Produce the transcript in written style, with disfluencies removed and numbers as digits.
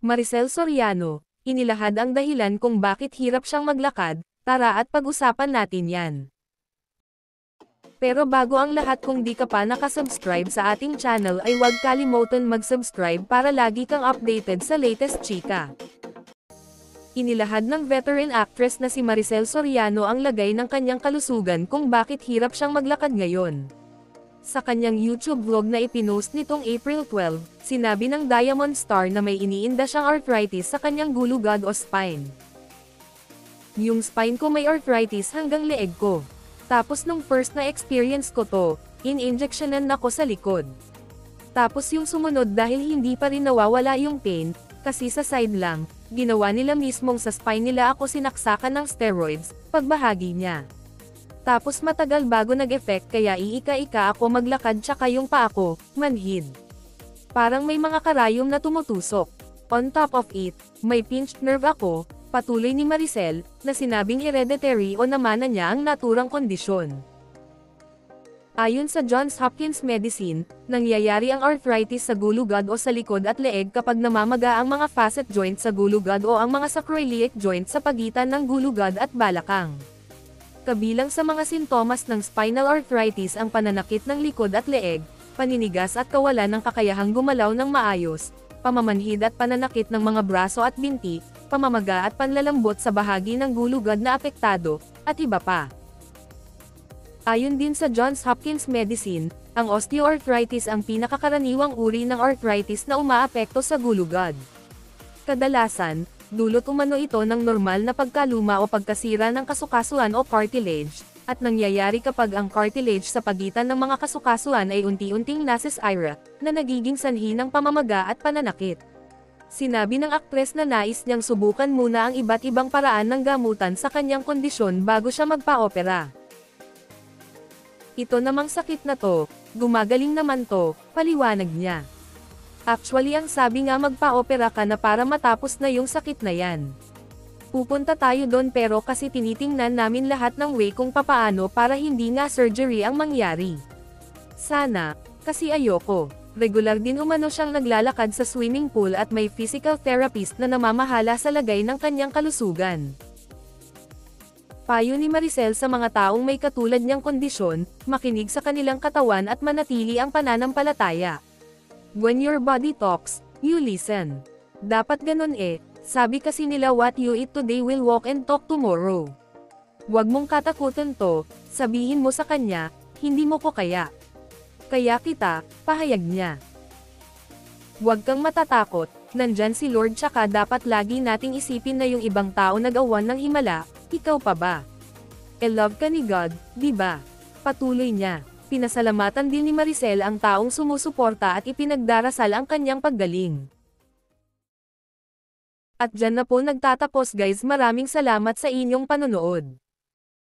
Maricel Soriano, inilahad ang dahilan kung bakit hirap siyang maglakad, tara at pag-usapan natin yan. Pero bago ang lahat, kung di ka pa nakasubscribe sa ating channel ay huwag kalimutan mag-subscribe para lagi kang updated sa latest chika. Inilahad ng veteran actress na si Maricel Soriano ang lagay ng kanyang kalusugan kung bakit hirap siyang maglakad ngayon. Sa kanyang YouTube vlog na ipinost nitong April 12, sinabi ng Diamond Star na may iniinda siyang arthritis sa kanyang gulugad o spine. Yung spine ko may arthritis hanggang leeg ko. Tapos nung first na experience ko to, in-injectionan ako sa likod. Tapos yung sumunod dahil hindi pa rin nawawala yung pain, kasi sa side lang, ginawa nila mismong sa spine nila ako sinaksakan ng steroids, pagbahagi niya. Tapos matagal bago nag-effect kaya iika-ika ako maglakad tsaka yung paa ko, manhid. Parang may mga karayom na tumutusok. On top of it, may pinched nerve ako, patuloy ni Maricel, na sinabing hereditary o namana niya ang naturang kondisyon. Ayon sa Johns Hopkins Medicine, nangyayari ang arthritis sa gulugad o sa likod at leeg kapag namamaga ang mga facet joint sa gulugad o ang mga sacroiliac joint sa pagitan ng gulugad at balakang. Kabilang sa mga sintomas ng spinal arthritis ang pananakit ng likod at leeg, paninigas at kawalan ng kakayahang gumalaw ng maayos, pamamanhid at pananakit ng mga braso at binti, pamamaga at panlalambot sa bahagi ng gulugad na apektado, at iba pa. Ayon din sa Johns Hopkins Medicine, ang osteoarthritis ang pinakakaraniwang uri ng arthritis na umaapekto sa gulugad. Kadalasan, dulot umano ito ng normal na pagkaluma o pagkasira ng kasukasuan o cartilage, at nangyayari kapag ang cartilage sa pagitan ng mga kasukasuan ay unti-unting nasisira, na nagiging sanhi ng pamamaga at pananakit. Sinabi ng aktres na nais niyang subukan muna ang iba't ibang paraan ng gamutan sa kanyang kondisyon bago siya magpa-opera. Ito namang sakit na to, gumagaling naman to, paliwanag niya. Actually ang sabi nga magpa-opera ka na para matapos na yung sakit na yan. Pupunta tayo doon pero kasi tinitingnan namin lahat ng way kung papaano para hindi nga surgery ang mangyari. Sana, kasi ayoko. Regular din umano siyang naglalakad sa swimming pool at may physical therapist na namamahala sa lagay ng kanyang kalusugan. Payo ni Maricel sa mga taong may katulad niyang kondisyon, makinig sa kanilang katawan at manatili ang pananampalataya. When your body talks, you listen. Dapat ganun sabi kasi nila what you eat today will walk and talk tomorrow. Huwag mong katakutan to, sabihin mo sa kanya, hindi mo ko kaya. Kaya kita, pahayag niya. Huwag kang matatakot, nandyan si Lord tsaka dapat lagi nating isipin na yung ibang tao nagawan ng himala, ikaw pa ba? Love ka ni God, di ba? Patuloy niya. Pinasalamatan din ni Maricel ang taong sumusuporta at ipinagdarasal ang kanyang paggaling. At dyan na po nagtatapos guys, maraming salamat sa inyong panonood.